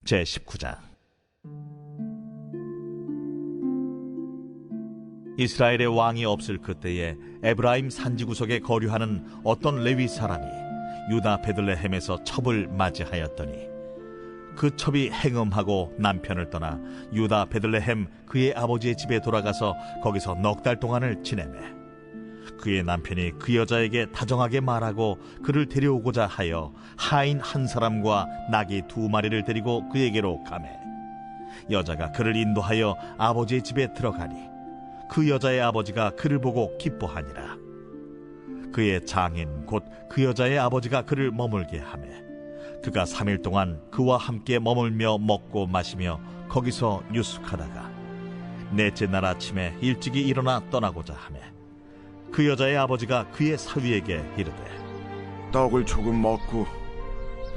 제19장. 이스라엘의 왕이 없을 그때에 에브라임 산지구석에 거류하는 어떤 레위 사람이 유다 베들레헴에서 첩을 맞이하였더니 그 첩이 행음하고 남편을 떠나 유다 베들레헴 그의 아버지의 집에 돌아가서 거기서 넉 달 동안을 지내매 그의 남편이 그 여자에게 다정하게 말하고 그를 데려오고자 하여 하인 한 사람과 나귀 2마리를 데리고 그에게로 가매 여자가 그를 인도하여 아버지의 집에 들어가니 그 여자의 아버지가 그를 보고 기뻐하니라. 그의 장인 곧 그 여자의 아버지가 그를 머물게 하매 그가 3일 동안 그와 함께 머물며 먹고 마시며 거기서 유숙하다가 넷째 날 아침에 일찍이 일어나 떠나고자 하매 그 여자의 아버지가 그의 사위에게 이르되 떡을 조금 먹고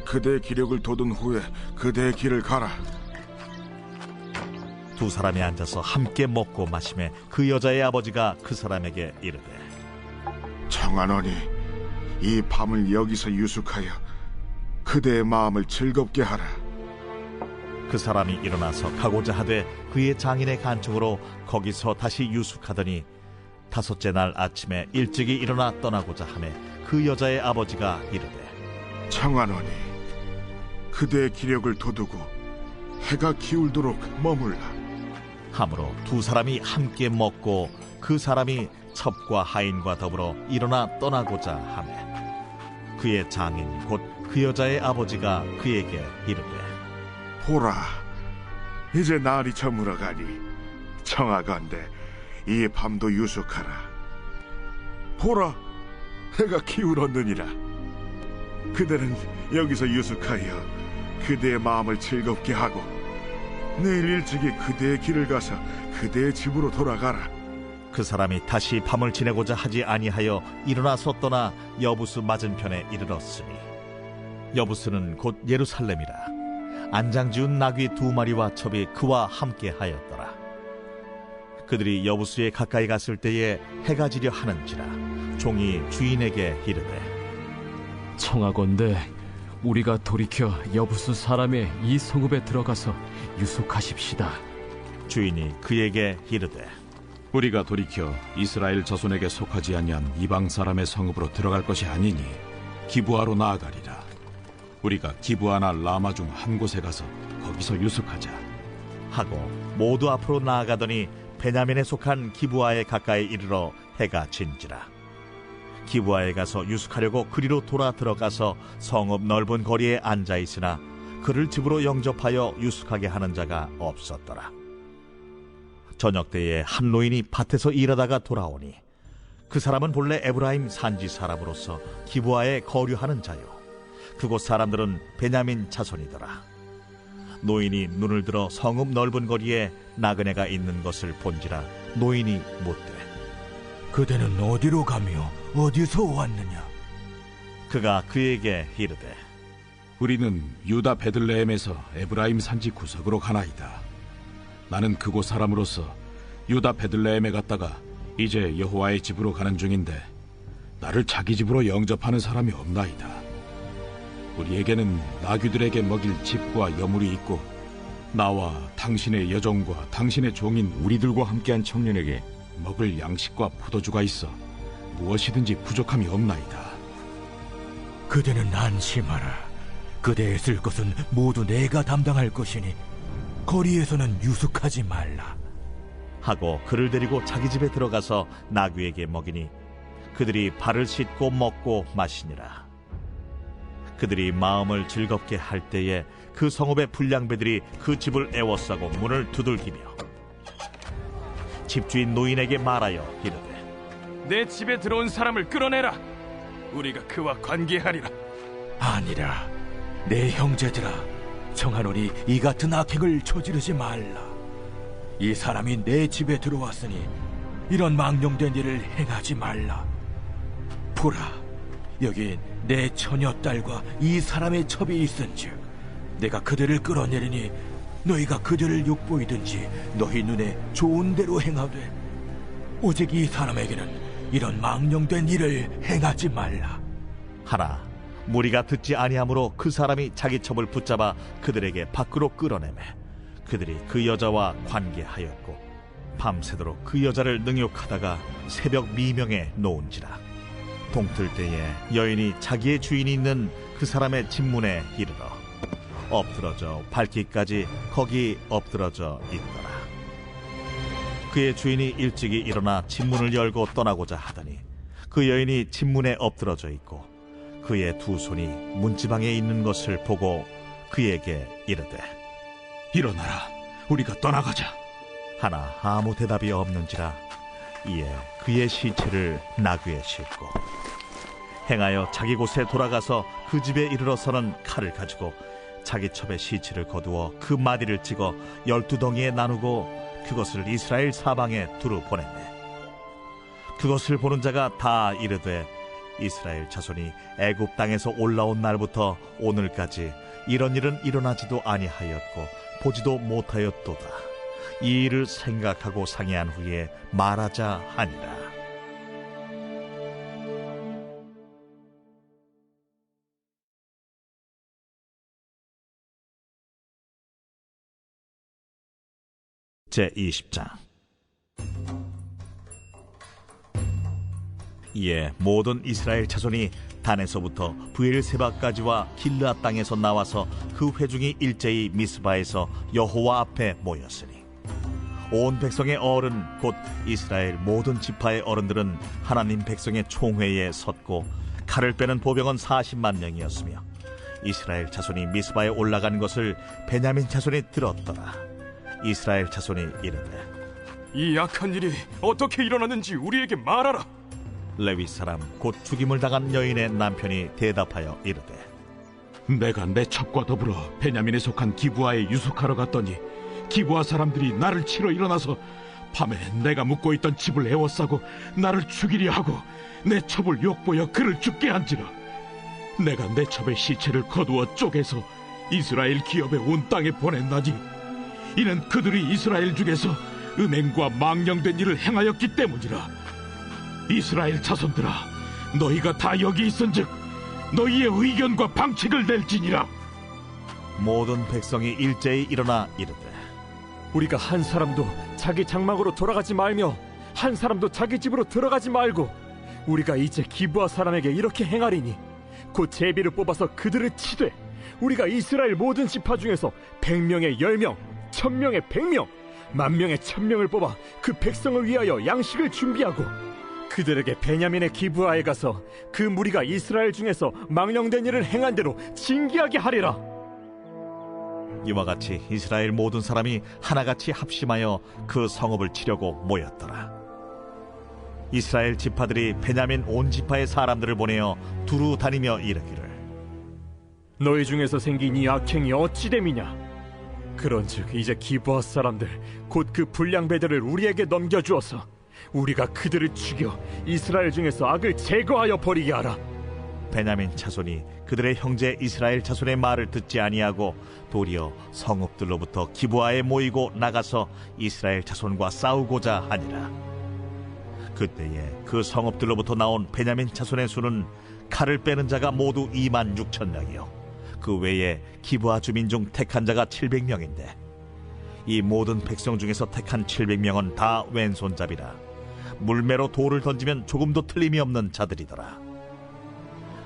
그대의 기력을 돋운 후에 그대의 길을 가라. 두 사람이 앉아서 함께 먹고 마시매 그 여자의 아버지가 그 사람에게 이르되 청하노니 이 밤을 여기서 유숙하여 그대의 마음을 즐겁게 하라. 그 사람이 일어나서 가고자 하되 그의 장인의 간청으로 거기서 다시 유숙하더니 5째 날 아침에 일찍이 일어나 떠나고자 하매 그 여자의 아버지가 이르되 청하노니 그대의 기력을 돋우고 해가 기울도록 머물라. 하므로 두 사람이 함께 먹고 그 사람이 첩과 하인과 더불어 일어나 떠나고자 하매 그의 장인 곧 그 여자의 아버지가 그에게 이르되 보라, 이제 날이 저물어 가니 청하건대 이 밤도 유숙하라. 보라, 해가 기울었느니라. 그대는 여기서 유숙하여 그대의 마음을 즐겁게 하고 내일 일찍이 그대의 길을 가서 그대의 집으로 돌아가라. 그 사람이 다시 밤을 지내고자 하지 아니하여 일어나서 떠나 여부스 맞은편에 이르렀으니 여부스는 곧 예루살렘이라. 안장지운 나귀 2마리와 첩이 그와 함께 하였더라. 그들이 여부스에 가까이 갔을 때에 해가 지려 하는지라 종이 주인에게 이르되 청하건대 우리가 돌이켜 여부스 사람의 이 성읍에 들어가서 유숙하십시다. 주인이 그에게 이르되 우리가 돌이켜 이스라엘 자손에게 속하지 아니한 이방 사람의 성읍으로 들어갈 것이 아니니 기브아로 나아가리라. 우리가 기브아나 라마 중 한 곳에 가서 거기서 유숙하자 하고 모두 앞으로 나아가더니 베냐민에 속한 기브아에 가까이 이르러 해가 진지라. 기브아에 가서 유숙하려고 그리로 돌아 들어가서 성읍 넓은 거리에 앉아 있으나 그를 집으로 영접하여 유숙하게 하는 자가 없었더라. 저녁 때에 한 노인이 밭에서 일하다가 돌아오니 그 사람은 본래 에브라임 산지 사람으로서 기브아에 거류하는 자요 그곳 사람들은 베냐민 자손이더라. 노인이 눈을 들어 성읍 넓은 거리에 나그네가 있는 것을 본지라 노인이 묻되 그대는 어디로 가며 어디서 왔느냐? 그가 그에게 이르되 우리는 유다 베들레헴에서 에브라임 산지 구석으로 가나이다. 나는 그곳 사람으로서 유다 베들레헴에 갔다가 이제 여호와의 집으로 가는 중인데 나를 자기 집으로 영접하는 사람이 없나이다. 우리에게는 나귀들에게 먹일 집과 여물이 있고 나와 당신의 여종과 당신의 종인 우리들과 함께한 청년에게 먹을 양식과 포도주가 있어 무엇이든지 부족함이 없나이다. 그대는 안심하라. 그대의 쓸 것은 모두 내가 담당할 것이니 거리에서는 유숙하지 말라. 하고 그를 데리고 자기 집에 들어가서 나귀에게 먹이니 그들이 발을 씻고 먹고 마시니라. 그들이 마음을 즐겁게 할 때에 그 성읍의 불량배들이 그 집을 애워싸고 문을 두들기며 집주인 노인에게 말하여 이르되 내 집에 들어온 사람을 끌어내라. 우리가 그와 관계하리라. 아니라 내 형제들아, 청하노니 이 같은 악행을 저지르지 말라. 이 사람이 내 집에 들어왔으니 이런 망령된 일을 행하지 말라. 보라, 여기 내 처녀딸과 이 사람의 첩이 있은즉 내가 그들을 끌어내리니 너희가 그들을 욕보이든지 너희 눈에 좋은 대로 행하되 오직 이 사람에게는 이런 망령된 일을 행하지 말라. 하나 무리가 듣지 아니하므로 그 사람이 자기 첩을 붙잡아 그들에게 밖으로 끌어내매 그들이 그 여자와 관계하였고 밤새도록 그 여자를 능욕하다가 새벽 미명에 놓은지라. 동틀 때에 여인이 자기의 주인이 있는 그 사람의 집문에 이르러 엎드러져 밟기까지 거기 엎드러져 있더라. 그의 주인이 일찍이 일어나 집문을 열고 떠나고자 하더니 그 여인이 집문에 엎드러져 있고 그의 두 손이 문지방에 있는 것을 보고 그에게 이르되 일어나라, 우리가 떠나가자. 하나 아무 대답이 없는지라. 이에 그의 시체를 나귀에 싣고 행하여 자기 곳에 돌아가서 그 집에 이르러서는 칼을 가지고 자기 첩의 시체를 거두어 그 마디를 찍어 12덩이에 나누고 그것을 이스라엘 사방에 두루 보냈네. 그것을 보는 자가 다 이르되 이스라엘 자손이 애굽 땅에서 올라온 날부터 오늘까지 이런 일은 일어나지도 아니하였고 보지도 못하였도다. 이 일을 생각하고 상의한 후에 말하자 하니라. 제20장. 이에 모든 이스라엘 자손이 단에서부터 브엘세바까지와 길르앗 땅에서 나와서 그 회중이 일제히 미스바에서 여호와 앞에 모였으니 온 백성의 어른 곧 이스라엘 모든 지파의 어른들은 하나님 백성의 총회에 섰고 칼을 빼는 보병은 40만 명이었으며 이스라엘 자손이 미스바에 올라간 것을 베냐민 자손이 들었더라. 이스라엘 자손이 이르되 이 악한 일이 어떻게 일어났는지 우리에게 말하라. 레위 사람 곧 죽임을 당한 여인의 남편이 대답하여 이르되 내가 내 첩과 더불어 베냐민에 속한 기브아에 유숙하러 갔더니 기브아 사람들이 나를 치러 일어나서 밤에 내가 묵고 있던 집을 에워싸고 나를 죽이려 하고 내 첩을 욕보여 그를 죽게 한지라. 내가 내 첩의 시체를 거두어 쪼개서 이스라엘 기업의 온 땅에 보냈나니 이는 그들이 이스라엘 중에서 음행과 망령된 일을 행하였기 때문이라. 이스라엘 자손들아, 너희가 다 여기 있은즉 너희의 의견과 방책을 낼지니라. 모든 백성이 일제히 일어나 이르되 우리가 한 사람도 자기 장막으로 돌아가지 말며 한 사람도 자기 집으로 들어가지 말고 우리가 이제 기브아 사람에게 이렇게 행하리니 곧 제비를 뽑아서 그들을 치되 우리가 이스라엘 모든 지파 중에서 100명에 10명, 1000명에 100명, 10,000명에 1000명을 뽑아 그 백성을 위하여 양식을 준비하고 그들에게 베냐민의 기브아에 가서 그 무리가 이스라엘 중에서 망령된 일을 행한 대로 징계하게 하리라. 이와 같이 이스라엘 모든 사람이 하나같이 합심하여 그 성읍을 치려고 모였더라. 이스라엘 지파들이 베냐민 온 지파의 사람들을 보내어 두루 다니며 이르기를 너희 중에서 생긴 이 악행이 어찌 됨이냐? 그런즉 이제 기브아 사람들 곧 그 불량배들을 우리에게 넘겨주어서 우리가 그들을 죽여 이스라엘 중에서 악을 제거하여 버리게 하라. 베냐민 자손이 그들의 형제 이스라엘 자손의 말을 듣지 아니하고 도리어 성읍들로부터 기브아에 모이고 나가서 이스라엘 자손과 싸우고자 하니라. 그때에 그 성읍들로부터 나온 베냐민 자손의 수는 칼을 빼는 자가 모두 26,000명이요 그 외에 기브아 주민 중 택한 자가 700명인데 이 모든 백성 중에서 택한 700명은 다 왼손잡이라 물매로 돌을 던지면 조금도 틀림이 없는 자들이더라.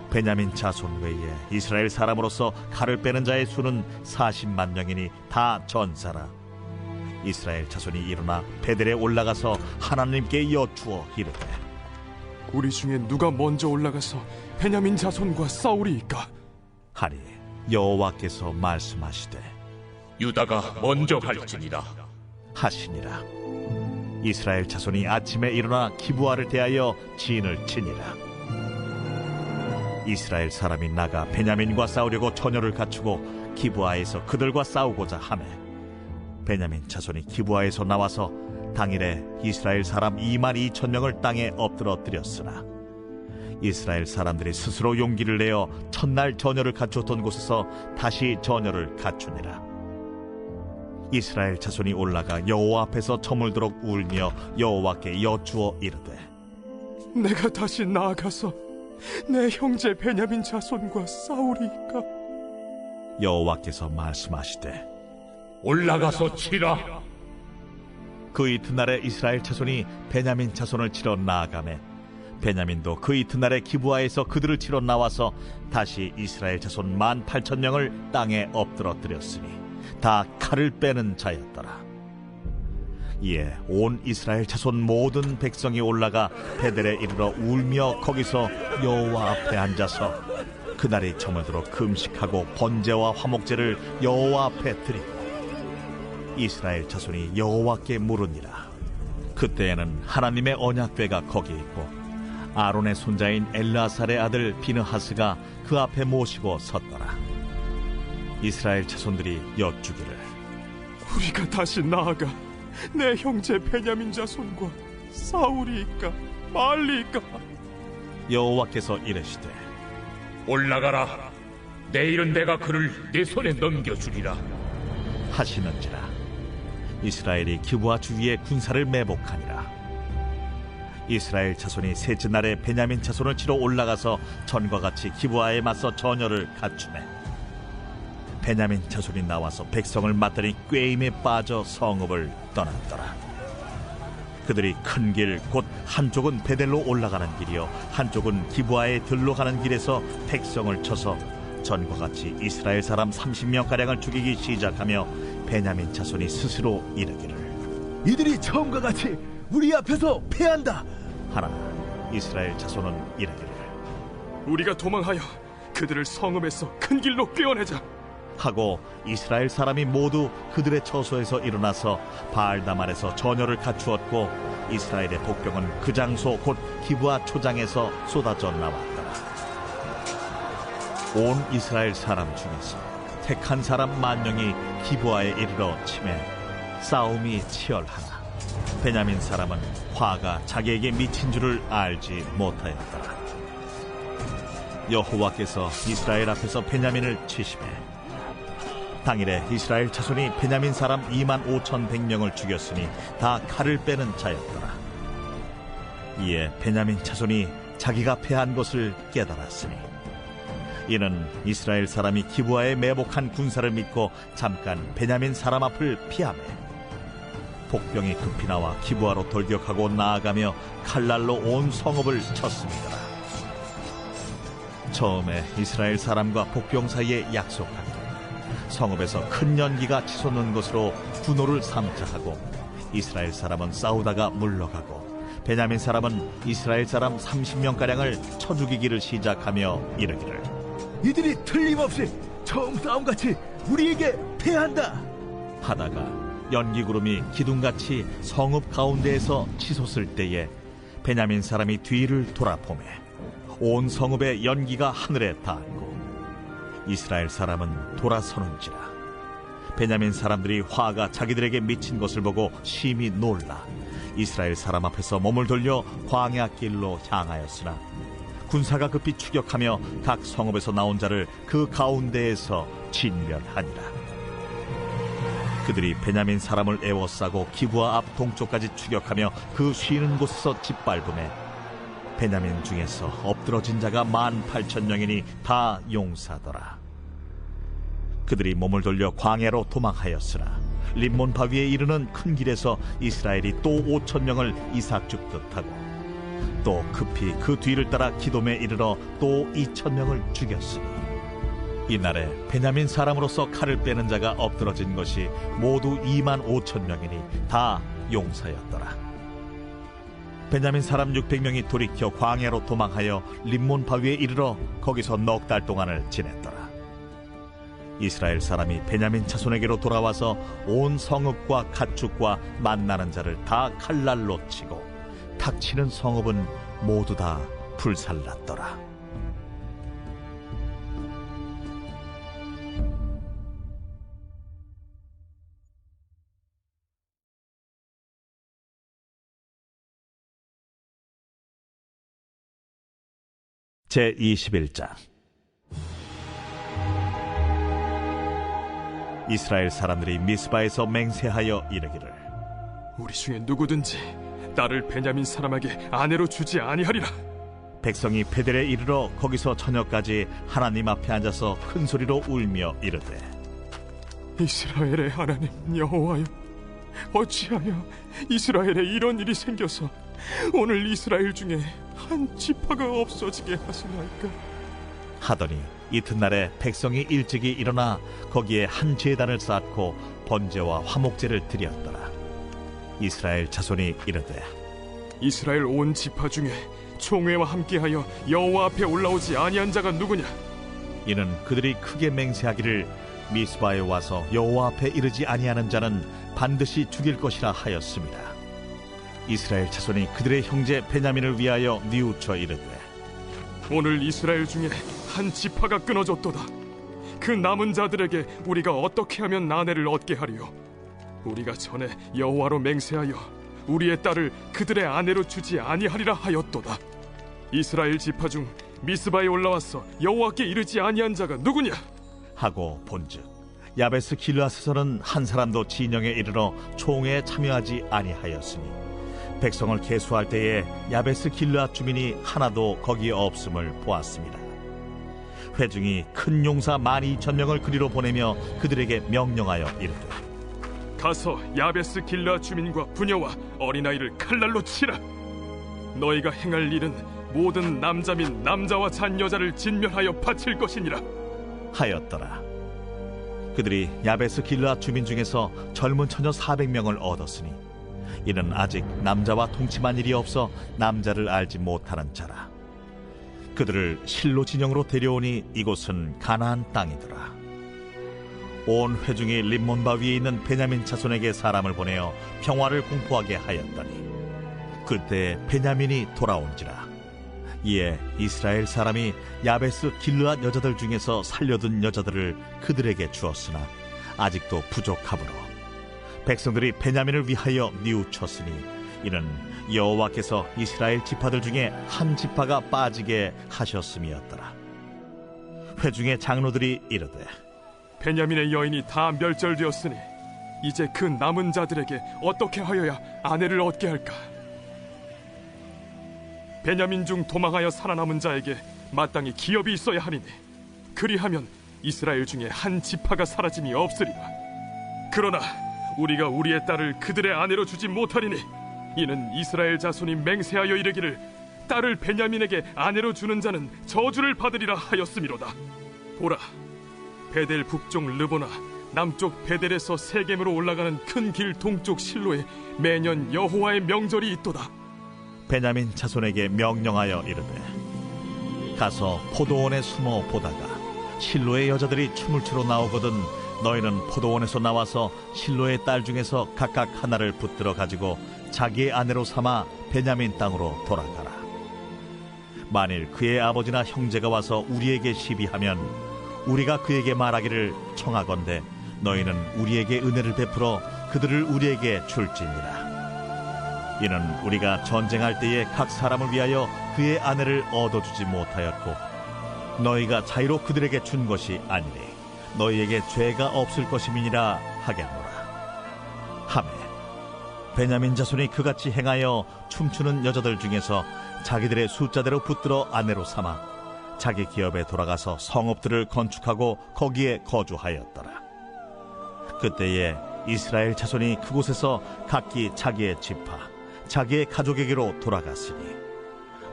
베냐민 자손 외에 이스라엘 사람으로서 칼을 빼는 자의 수는 40만 명이니 다 전사라. 이스라엘 자손이 일어나 베델에 올라가서 하나님께 여쭈어 이르되 우리 중에 누가 먼저 올라가서 베냐민 자손과 싸우리이까? 하니 여호와께서 말씀하시되 유다가 먼저 갈지니라 하시니라. 이스라엘 자손이 아침에 일어나 기브아를 대하여 진을 치니라. 이스라엘 사람이 나가 베냐민과 싸우려고 전열을 갖추고 기브아에서 그들과 싸우고자 하매 베냐민 자손이 기브아에서 나와서 당일에 이스라엘 사람 22,000명을 땅에 엎드러뜨렸으나 이스라엘 사람들이 스스로 용기를 내어 첫날 전열을 갖추었던 곳에서 다시 전열을 갖추니라. 이스라엘 자손이 올라가 여호와 앞에서 저물도록 울며 여호와께 여쭈어 이르되 내가 다시 나아가서 내 형제 베냐민 자손과 싸우리이까? 여호와께서 말씀하시되 올라가서 치라. 그 이튿날에 이스라엘 자손이 베냐민 자손을 치러 나아가매 베냐민도 그 이튿날에 기브아에서 그들을 치러 나와서 다시 이스라엘 자손 18,000명을 땅에 엎드러뜨렸으니 다 칼을 빼는 자였더라. 이에 온 이스라엘 자손 모든 백성이 올라가 베델에 이르러 울며 거기서 여호와 앞에 앉아서 그날이 저물도록 금식하고 번제와 화목제를 여호와 앞에 드리고 이스라엘 자손이 여호와께 물으니라. 그때에는 하나님의 언약궤가 거기 있고 아론의 손자인 엘르아살의 아들 비느하스가 그 앞에 모시고 섰더라. 이스라엘 자손들이 여쭈기를 우리가 다시 나아가 내 형제 베냐민 자손과 싸우리이까 말리이까? 여호와께서 이르시되 올라가라. 내일은 내가 그를 네 손에 넘겨주리라. 하시는지라. 이스라엘이 기브아 주위에 군사를 매복하니라. 이스라엘 자손이 셋째 날에 베냐민 자손을 치러 올라가서 전과 같이 기브아에 맞서 전열을 갖추매 베냐민 자손이 나와서 백성을 맞더니 꾀임에 빠져 성읍을 떠났더라. 그들이 큰 길 곧 한쪽은 베델로 올라가는 길이요 한쪽은 기브아에 들로 가는 길에서 백성을 쳐서 전과 같이 이스라엘 사람 30명가량을 죽이기 시작하며 베냐민 자손이 스스로 이르기를 이들이 처음과 같이 우리 앞에서 패한다 하나 이스라엘 자손은 이르기를 우리가 도망하여 그들을 성읍에서 큰 길로 꿰어내자. 하고 이스라엘 사람이 모두 그들의 처소에서 일어나서 바알다말에서 전열을 갖추었고 이스라엘의 복병은 그 장소 곧 기브아 초장에서 쏟아져 나왔더라. 온 이스라엘 사람 중에서 택한 사람 10,000명이 기브아에 이르러 치매 싸움이 치열하나 베냐민 사람은 화가 자기에게 미친 줄을 알지 못하였더라. 여호와께서 이스라엘 앞에서 베냐민을 치시매 당일에 이스라엘 자손이 베냐민 사람 25,100명을 죽였으니 다 칼을 빼는 자였더라. 이에 베냐민 자손이 자기가 패한 것을 깨달았으니 이는 이스라엘 사람이 기브아에 매복한 군사를 믿고 잠깐 베냐민 사람 앞을 피하매 복병이 급히 나와 기브아로 돌격하고 나아가며 칼날로 온 성읍을 쳤습니다. 처음에 이스라엘 사람과 복병 사이에 약속한 성읍에서 큰 연기가 치솟는 것으로 분노를 삼자 하고 이스라엘 사람은 싸우다가 물러가고 베냐민 사람은 이스라엘 사람 30명가량을 쳐 죽이기를 시작하며 이르기를 이들이 틀림없이 처음 싸움같이 우리에게 패한다 하다가 연기구름이 기둥같이 성읍 가운데에서 치솟을 때에 베냐민 사람이 뒤를 돌아보매 온 성읍의 연기가 하늘에 닿았고 이스라엘 사람은 돌아서는지라. 베냐민 사람들이 화가 자기들에게 미친 것을 보고 심히 놀라 이스라엘 사람 앞에서 몸을 돌려 광야 길로 향하였으나 군사가 급히 추격하며 각 성읍에서 나온 자를 그 가운데에서 진멸하니라. 그들이 베냐민 사람을 에워싸고 기브아 앞 동쪽까지 추격하며 그 쉬는 곳에서 짓밟음에 베냐민 중에서 엎드러진 자가 18,000명이니 다 용사더라. 그들이 몸을 돌려 광야로 도망하였으나 림몬 바위에 이르는 큰 길에서 이스라엘이 또 5,000명을 이삭 죽듯 하고 또 급히 그 뒤를 따라 기돔에 이르러 또 2,000명을 죽였으니 이날에 베냐민 사람으로서 칼을 빼는 자가 엎드러진 것이 모두 25,000명이니 다 용사였더라. 베냐민 사람 600명이 돌이켜 광야로 도망하여 림몬 바위에 이르러 거기서 넉 달 동안을 지냈더라. 이스라엘 사람이 베냐민 자손에게로 돌아와서 온 성읍과 가축과 만나는 자를 다 칼날로 치고 탁치는 성읍은 모두 다 불살랐더라. 제21장 이스라엘 사람들이 미스바에서 맹세하여 이르기를 우리 중에 누구든지 나를 베냐민 사람에게 아내로 주지 아니하리라. 백성이 베델에 이르러 거기서 저녁까지 하나님 앞에 앉아서 큰 소리로 울며 이르되 이스라엘의 하나님 여호와여, 어찌하여 이스라엘에 이런 일이 생겨서 오늘 이스라엘 중에 한 지파가 없어지게 하시나이까? 하더니 이튿날에 백성이 일찍이 일어나 거기에 한 제단을 쌓고 번제와 화목제를 드렸더라. 이스라엘 자손이 이르되 이스라엘 온 지파 중에 총회와 함께하여 여호와 앞에 올라오지 아니한 자가 누구냐? 이는 그들이 크게 맹세하기를 미스바에 와서 여호와 앞에 이르지 아니하는 자는 반드시 죽일 것이라 하였습니다. 이스라엘 자손이 그들의 형제 베냐민을 위하여 뉘우쳐 이르되 오늘 이스라엘 중에 한 지파가 끊어졌도다. 그 남은 자들에게 우리가 어떻게 하면 아내를 얻게 하리요? 우리가 전에 여호와로 맹세하여 우리의 딸을 그들의 아내로 주지 아니하리라 하였도다. 이스라엘 지파 중 미스바에 올라와서 여호와께 이르지 아니한 자가 누구냐? 하고 본즉 야베스 길르앗에서는 한 사람도 진영에 이르러 총회에 참여하지 아니하였으니 백성을 계수할 때에 야베스 길르앗 주민이 하나도 거기에 없음을 보았습니다. 회중이 큰 용사 12,000명을 그리로 보내며 그들에게 명령하여 이르되 가서 야베스 길르앗 주민과 부녀와 어린아이를 칼날로 치라. 너희가 행할 일은 모든 남자 및 남자와 잔 여자를 진멸하여 바칠 것이니라 하였더라. 그들이 야베스 길르앗 주민 중에서 젊은 처녀 400명을 얻었으니 이는 아직 남자와 동침한 일이 없어 남자를 알지 못하는 자라. 그들을 실로 진영으로 데려오니 이곳은 가나안 땅이더라. 온 회중이 림몬바 위에 있는 베냐민 자손에게 사람을 보내어 평화를 공포하게 하였더니 그때 베냐민이 돌아온지라. 이에 이스라엘 사람이 야베스 길르앗 여자들 중에서 살려둔 여자들을 그들에게 주었으나 아직도 부족하므로 백성들이 베냐민을 위하여 뉘우쳤으니 이는 여호와께서 이스라엘 지파들 중에 한 지파가 빠지게 하셨음이었더라. 회중의 장로들이 이르되 베냐민의 여인이 다 멸절되었으니 이제 그 남은 자들에게 어떻게 하여야 아내를 얻게 할까? 베냐민 중 도망하여 살아남은 자에게 마땅히 기업이 있어야 하리니 그리하면 이스라엘 중에 한 지파가 사라짐이 없으리라. 그러나 우리가 우리의 딸을 그들의 아내로 주지 못하리니 이는 이스라엘 자손이 맹세하여 이르기를 딸을 베냐민에게 아내로 주는 자는 저주를 받으리라 하였음이로다. 보라, 베델 북쪽 르보나 남쪽 베델에서 세겜으로 올라가는 큰 길 동쪽 실로에 매년 여호와의 명절이 있도다. 베냐민 자손에게 명령하여 이르되 가서 포도원에 숨어 보다가 실로의 여자들이 춤을 추러 나오거든 너희는 포도원에서 나와서 실로의 딸 중에서 각각 하나를 붙들어 가지고 자기의 아내로 삼아 베냐민 땅으로 돌아가라. 만일 그의 아버지나 형제가 와서 우리에게 시비하면 우리가 그에게 말하기를 청하건대 너희는 우리에게 은혜를 베풀어 그들을 우리에게 줄지니라. 이는 우리가 전쟁할 때에 각 사람을 위하여 그의 아내를 얻어주지 못하였고 너희가 자유로 그들에게 준 것이 아니니 너희에게 죄가 없을 것임이니라 하겠노라. 하매 베냐민 자손이 그같이 행하여 춤추는 여자들 중에서 자기들의 숫자대로 붙들어 아내로 삼아 자기 기업에 돌아가서 성읍들을 건축하고 거기에 거주하였더라. 그때에 이스라엘 자손이 그곳에서 각기 자기의 지파 자기의 가족에게로 돌아갔으니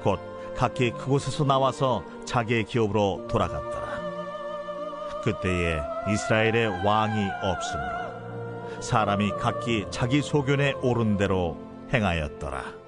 곧 각기 그곳에서 나와서 자기의 기업으로 돌아갔더라. 그때에 이스라엘의 왕이 없으므로 사람이 각기 자기 소견에 옳은 대로 행하였더라.